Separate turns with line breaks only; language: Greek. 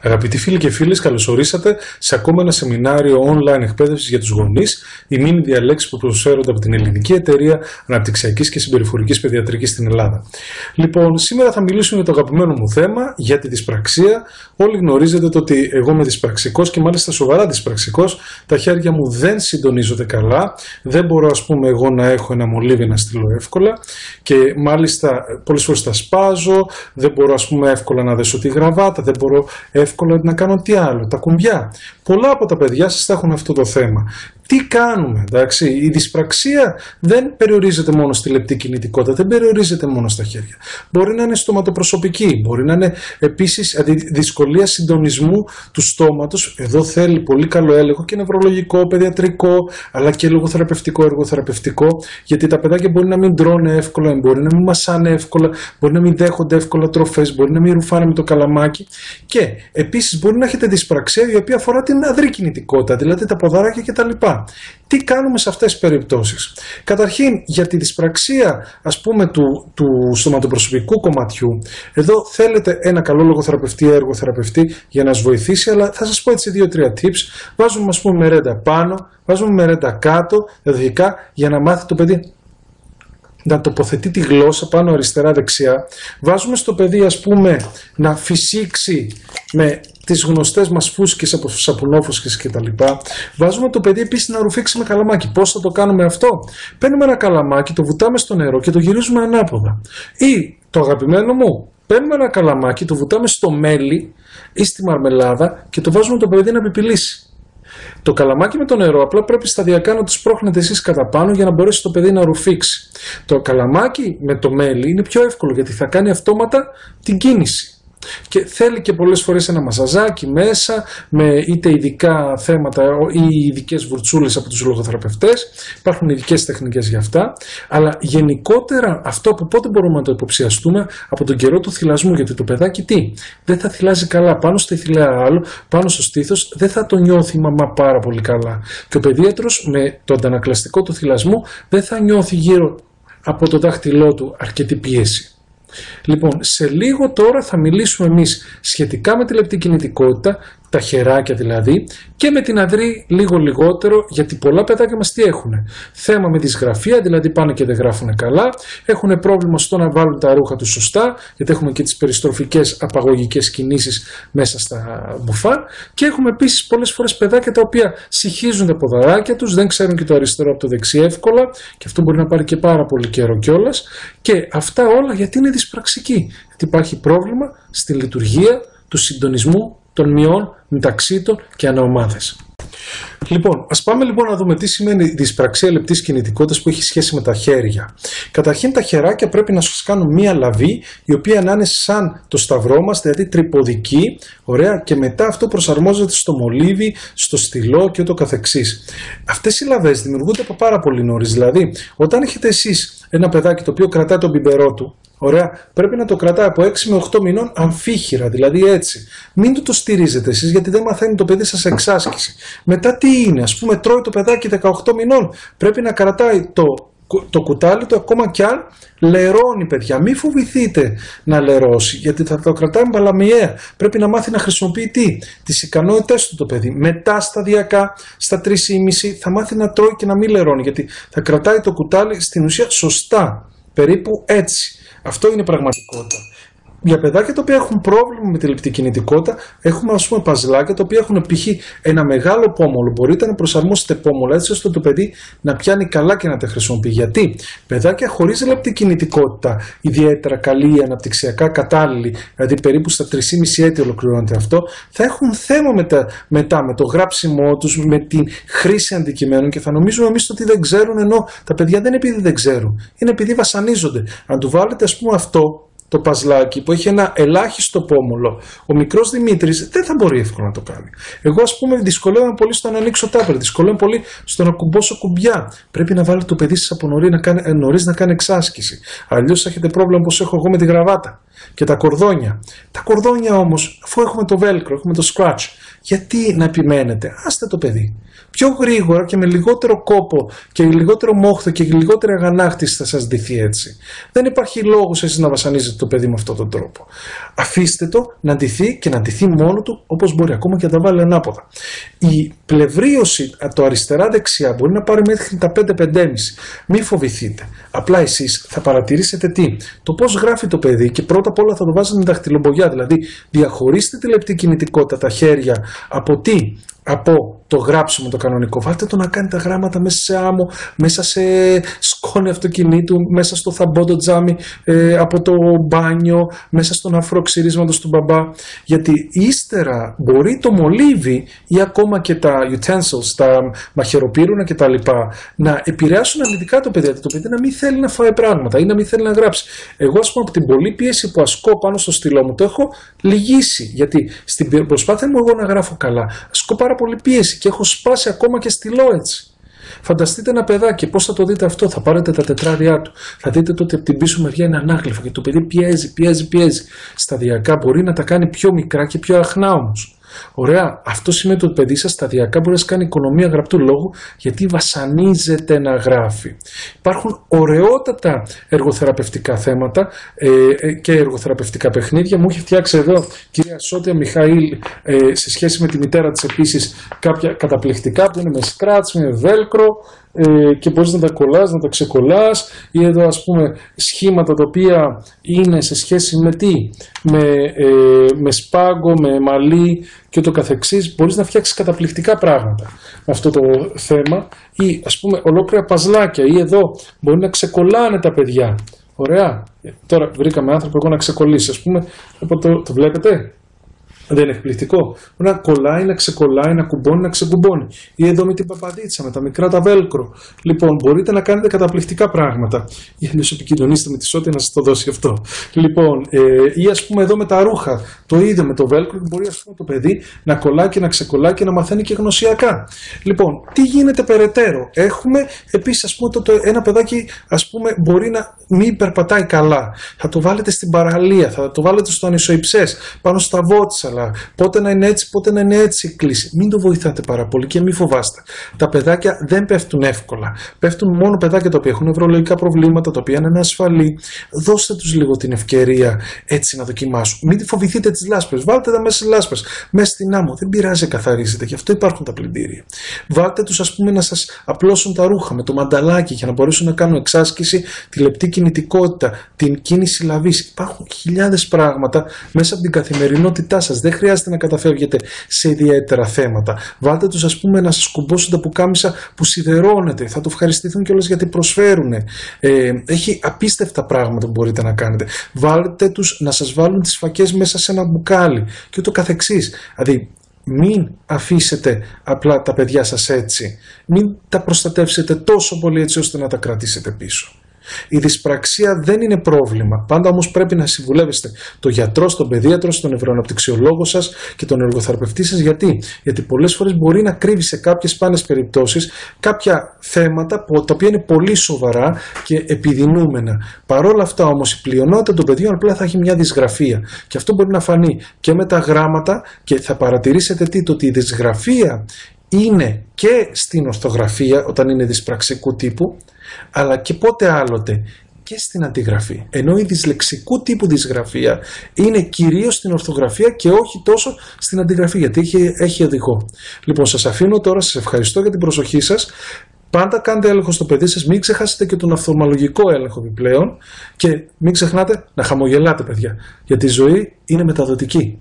Αγαπητοί φίλοι και φίλες, καλωσορίσατε σε ακόμα ένα σεμινάριο online εκπαίδευσης για τους γονείς, οι μίνι διαλέξεις που προσφέρονται από την Ελληνική Εταιρεία Αναπτυξιακής και Συμπεριφορικής Παιδιατρικής στην Ελλάδα. Λοιπόν, σήμερα θα μιλήσουμε για το αγαπημένο μου θέμα, για τη δυσπραξία. Όλοι γνωρίζετε το ότι εγώ είμαι δυσπραξικός και μάλιστα σοβαρά δυσπραξικός. Τα χέρια μου δεν συντονίζονται καλά. Δεν μπορώ, ας πούμε, εγώ να έχω ένα μολύβι να στείλω εύκολα και μάλιστα πολλές φορές τα σπάζω. Δεν μπορώ, ας πούμε, εύκολα να δέσω τη γραβάτα. Δεν μπορώ εύκολα να κάνω τι άλλο, τα κουμπιά. Πολλά από τα παιδιά σας θα έχουν αυτό το θέμα. Τι κάνουμε, εντάξει, η δυσπραξία δεν περιορίζεται μόνο στη λεπτή κινητικότητα, δεν περιορίζεται μόνο στα χέρια. Μπορεί να είναι στοματοπροσωπική, μπορεί να είναι επίσης δυσκολία συντονισμού του στόματος. Εδώ θέλει πολύ καλό έλεγχο και νευρολογικό, παιδιατρικό, αλλά και λογοθεραπευτικό, εργοθεραπευτικό, γιατί τα παιδάκια μπορεί να μην τρώνε εύκολα, μπορεί να μην μασάνε εύκολα, μπορεί να μην δέχονται εύκολα τροφές, μπορεί να μην ρουφάνε με το καλαμάκι. Και επίσης μπορεί να έχετε δυσπραξία η οποία αφορά την αδρή κινητικότητα, δηλαδή τα ποδαράκια κτλ. Τι κάνουμε σε αυτές τις περιπτώσεις? Καταρχήν, για τη δυσπραξία, ας πούμε, του στοματοπροσωπικού κομματιού, εδώ θέλετε ένα καλό λογοθεραπευτή, εργοθεραπευτή για να σας βοηθήσει, αλλά θα σας πω έτσι 2-3 tips. Βάζουμε, ας πούμε, μερέντα πάνω, βάζουμε μερέντα κάτω, δεδικά, για να μάθει το παιδί να τοποθετεί τη γλώσσα πάνω αριστερά-δεξιά. Βάζουμε στο παιδί, ας πούμε, να φυσήξει με τις γνωστές μας φούσκες από σαπουνόφουσκες κτλ. Βάζουμε το παιδί επίσης να ρουφήξει με καλαμάκι. Πώς θα το κάνουμε αυτό? Παίρνουμε ένα καλαμάκι, το βουτάμε στο νερό και το γυρίζουμε ανάποδα. Ή το αγαπημένο μου, παίρνουμε ένα καλαμάκι, το βουτάμε στο μέλι ή στη μαρμελάδα και το βάζουμε το παιδί να πιπιλήσει. Το καλαμάκι με το νερό απλά πρέπει σταδιακά να το σπρώχνετε εσείς κατά πάνω για να μπορέσει το παιδί να ρουφήξει. Το καλαμάκι με το μέλι είναι πιο εύκολο γιατί θα κάνει αυτόματα την κίνηση. Και θέλει και πολλές φορές ένα μασαζάκι μέσα με είτε ειδικά θέματα ή ειδικές βουρτσούλες από τους λογοθεραπευτές. Υπάρχουν ειδικές τεχνικές για αυτά. Αλλά γενικότερα αυτό από πότε μπορούμε να το υποψιαστούμε? Από τον καιρό του θυλασμού. Γιατί το παιδάκι δεν θα θυλάζει καλά πάνω στη θηλαία άλλο, πάνω στο στήθος, δεν θα το νιώθει η μαμά πάρα πολύ καλά. Και ο παιδίατρος με το αντανακλαστικό του θυλασμού δεν θα νιώθει γύρω από το δάχτυλό του αρκετή πίεση. Λοιπόν, σε λίγο τώρα θα μιλήσουμε εμείς σχετικά με τη λεπτή κινητικότητα, τα χεράκια δηλαδή, και με την αδρή λίγο λιγότερο, γιατί πολλά παιδάκια μας τι έχουν? Θέμα με δυσγραφία, δηλαδή πάνε και δεν γράφουν καλά, έχουν πρόβλημα στο να βάλουν τα ρούχα τους σωστά, γιατί έχουμε και τις περιστροφικές απαγωγικές κινήσεις μέσα στα μπουφάν, και έχουμε επίσης πολλές φορές παιδάκια τα οποία συχίζουν τα ποδαράκια τους, δεν ξέρουν και το αριστερό από το δεξί εύκολα, και αυτό μπορεί να πάρει και πάρα πολύ καιρό κιόλας, και αυτά όλα γιατί είναι δυσπραξική, γιατί υπάρχει πρόβλημα στη λειτουργία του συντονισμού των μειών μεταξύ των και αναομάδες. Λοιπόν, ας πάμε λοιπόν να δούμε τι σημαίνει δυσπραξία λεπτής κινητικότητας που έχει σχέση με τα χέρια. Καταρχήν τα χεράκια πρέπει να σας κάνουν μία λαβή η οποία να είναι σαν το σταυρό μας, δηλαδή τριποδική, ωραία, και μετά αυτό προσαρμόζεται στο μολύβι, στο στυλό και ούτω καθεξής. Αυτές οι λαβές δημιουργούνται από πάρα πολύ νωρίς, δηλαδή όταν έχετε εσείς ένα παιδάκι το οποίο κρατάει τον μπιμπερό του, ωραία, πρέπει να το κρατάει από 6 με 8 μηνών αμφίχυρα, δηλαδή έτσι. Μην το στηρίζετε εσείς γιατί δεν μαθαίνει το παιδί σας εξάσκηση. Μετά τι είναι, ας πούμε, τρώει το παιδάκι 18 μηνών, πρέπει να κρατάει το κουτάλι του ακόμα κι αν λερώνει, παιδιά. Μην φοβηθείτε να λερώσει, γιατί θα το κρατάει μπαλαμιαία. Πρέπει να μάθει να χρησιμοποιεί τις ικανότητες του το παιδί. Μετά σταδιακά, στα 3,5 θα μάθει να τρώει και να μην λερώνει, γιατί θα κρατάει το κουτάλι στην ουσία σωστά. Περίπου έτσι. Αυτό είναι πραγματικότητα. Για παιδάκια τα οποία έχουν πρόβλημα με τη λεπτή κινητικότητα, έχουμε, ας πούμε, παζλάκια τα οποία έχουν π.χ. ένα μεγάλο πόμολο. Μπορείτε να προσαρμόσετε πόμολα έτσι ώστε το παιδί να πιάνει καλά και να τα χρησιμοποιεί. Γιατί παιδάκια χωρίς λεπτή κινητικότητα, ιδιαίτερα καλή, αναπτυξιακά κατάλληλη, δηλαδή περίπου στα 3,5 έτη ολοκληρώνεται αυτό, θα έχουν θέμα μετά με το γράψιμό τους, με τη χρήση αντικειμένων και θα νομίζουμε εμείς ότι δεν ξέρουν, ενώ τα παιδιά δεν είναι επειδή δεν ξέρουν, είναι επειδή βασανίζονται. Αν του βάλετε, ας πούμε, αυτό το παζλάκι που έχει ένα ελάχιστο πόμολο, ο μικρός Δημήτρης δεν θα μπορεί εύκολα να το κάνει. Εγώ, ας πούμε, δυσκολεύομαι πολύ στο να ανοίξω τάπερ, δυσκολεύομαι πολύ στο να κουμπώσω κουμπιά. Πρέπει να βάλετε το παιδί σας από νωρίς να κάνει εξάσκηση. Αλλιώς θα έχετε πρόβλημα όπως έχω εγώ με τη γραβάτα. και τα κορδόνια. Τα κορδόνια όμως, αφού έχουμε το velcro, έχουμε το scratch, γιατί να επιμένετε? Άστε το παιδί. Πιο γρήγορα και με λιγότερο κόπο και λιγότερο μόχθο και λιγότερη αγανάκτηση θα σας ντυθεί έτσι. Δεν υπάρχει λόγος εσείς να βασανίζετε το παιδί με αυτόν τον τρόπο. Αφήστε το να ντυθεί και να ντυθεί μόνο του όπως μπορεί, ακόμα και να τα βάλει ανάποδα. Η πλευρίωση το αριστερά-δεξιά μπορεί να πάρει μέχρι τα 5-5,5. Μην φοβηθείτε. Απλά εσείς θα παρατηρήσετε το πώς γράφει το παιδί και πρώτα απ' όλα θα το βάζετε με δαχτυλομπογιά. Δηλαδή διαχωρίστε τη λεπτή κινητικότητα, τα χέρια, από το γράψιμο το κανονικό. Βάλτε το να κάνει τα γράμματα μέσα σε άμμο, μέσα σε σκόνη αυτοκινήτου, μέσα στο θαμπόντο τζάμι από το μπάνιο, μέσα στον αφρό ξυρίσματος του μπαμπά. Γιατί ύστερα μπορεί το μολύβι ή ακόμα και τα utensils, τα μαχαιροπύρουνα κτλ. Να επηρεάσουν αρνητικά το παιδί. Το παιδί να μην θέλει να φάει πράγματα ή να μην θέλει να γράψει. Εγώ, ας πούμε, από την πολλή πίεση που ασκώ πάνω στο στυλό μου, το έχω λυγίσει. Γιατί στην προσπάθεια μου εγώ να γράφω καλά, ασκώ πάρα πολύ πίεση και έχω σπάσει ακόμα και στυλό έτσι. Φανταστείτε ένα παιδάκι, πώς θα το δείτε αυτό? Θα πάρετε τα τετράδια του, θα δείτε ότι από την πίσω μεριά είναι ανάγλυφα και το παιδί πιέζει. Σταδιακά μπορεί να τα κάνει πιο μικρά και πιο αχνά όμως. Ωραία, αυτό σημαίνει ότι το παιδί σας σταδιακά μπορεί να κάνει οικονομία γραπτού λόγου, γιατί βασανίζεται να γράφει. Υπάρχουν ωραιότατα εργοθεραπευτικά θέματα και εργοθεραπευτικά παιχνίδια. Μου έχει φτιάξει εδώ κυρία Σότια Μιχαήλ σε σχέση με τη μητέρα της επίσης κάποια καταπληκτικά που είναι με scratch, με velcro και μπορείς να τα κολλάς, να τα ξεκολλάς, ή εδώ ας πούμε σχήματα τα οποία είναι σε σχέση με με σπάγκο, με μαλλί και ούτω καθεξής. Μπορείς να φτιάξεις καταπληκτικά πράγματα με αυτό το θέμα, ή ας πούμε ολόκληρα παζλάκια, ή εδώ μπορεί να ξεκολλάνε τα παιδιά. Ωραία, τώρα βρήκαμε άνθρωπο εγώ να ξεκολλήσει, ας πούμε, το βλέπετε? Δεν είναι εκπληκτικό? Να κολλάει, να ξεκολλάει, να κουμπώνει, να ξεκουμπώνει. Ή εδώ με την παπαδίτσα, με τα μικρά τα velcro. Λοιπόν, μπορείτε να κάνετε καταπληκτικά πράγματα. Ή αλλιώς επικοινωνήστε με τη Σότια να σας το δώσει αυτό. Λοιπόν, ή ας πούμε εδώ με τα ρούχα. Το ίδιο με το velcro, μπορεί ας πούμε το παιδί να κολλάει και να ξεκολλάει και να μαθαίνει και γνωσιακά. Λοιπόν, τι γίνεται περαιτέρω? Έχουμε επίσης ας πούμε ένα παιδάκι ας πούμε μπορεί να μην περπατάει καλά. Θα το βάλετε στην παραλία, θα το βάλετε στο ανισοϊψές, πάνω στα βότσαλα. Πότε να είναι έτσι, πότε να είναι έτσι η κλίση. Μην το βοηθάτε πάρα πολύ και μην φοβάστε. Τα παιδάκια δεν πέφτουν εύκολα. Πέφτουν μόνο παιδάκια τα οποία έχουν νευρολογικά προβλήματα, τα οποία είναι ανασφαλή. Δώστε τους λίγο την ευκαιρία έτσι να δοκιμάσουν. Μην φοβηθείτε τις λάσπες. Βάλτε τα μέσα στις λάσπες, μέσα στην άμμο. Δεν πειράζει, καθαρίζετε. Γι' αυτό υπάρχουν τα πλυντήρια. Βάλτε τους ας πούμε να σας απλώσουν τα ρούχα με το μανταλάκι για να μπορέσουν να κάνουν εξάσκηση, τη λεπτή κινητικότητα, την κίνηση λαβής. Υπάρχουν χιλιάδες πράγματα μέσα από την καθημερινότητά σας. Δεν χρειάζεται να καταφεύγετε σε ιδιαίτερα θέματα. Βάλτε τους ας πούμε να σας κουμπώσουν τα πουκάμισα που σιδερώνετε. Θα το ευχαριστηθούν κιόλας γιατί προσφέρουν. Έχει απίστευτα πράγματα που μπορείτε να κάνετε. Βάλτε τους να σας βάλουν τις φακές μέσα σε ένα μπουκάλι και ούτω καθεξής. Δηλαδή μην αφήσετε απλά τα παιδιά σας έτσι. Μην τα προστατεύσετε τόσο πολύ έτσι ώστε να τα κρατήσετε πίσω. Η δυσπραξία δεν είναι πρόβλημα. Πάντα όμως πρέπει να συμβουλεύεστε τον γιατρό, τον παιδίατρο, τον νευροαναπτυξιολόγο σας και τον εργοθεραπευτή σας. Γιατί πολλές φορές μπορεί να κρύβει σε κάποιες σπάνιες περιπτώσεις κάποια θέματα τα οποία είναι πολύ σοβαρά και επιδεινούμενα. Παρόλα αυτά όμως η πλειονότητα των παιδιών απλά θα έχει μια δυσγραφία. Και αυτό μπορεί να φανεί και με τα γράμματα και θα παρατηρήσετε ότι η δυσγραφία είναι και στην ορθογραφία όταν είναι δυσπραξικού τύπου, αλλά και πότε άλλοτε και στην αντιγραφή. Ενώ η δυσλεξικού τύπου δυσγραφία είναι κυρίως στην ορθογραφία και όχι τόσο στην αντιγραφή, γιατί έχει οδηγό. Λοιπόν, σας αφήνω τώρα, σας ευχαριστώ για την προσοχή σας. Πάντα κάντε έλεγχο στο παιδί σας, μην ξεχάσετε και τον οφθαλμολογικό έλεγχο επιπλέον και μην ξεχνάτε να χαμογελάτε παιδιά, γιατί η ζωή είναι μεταδοτική.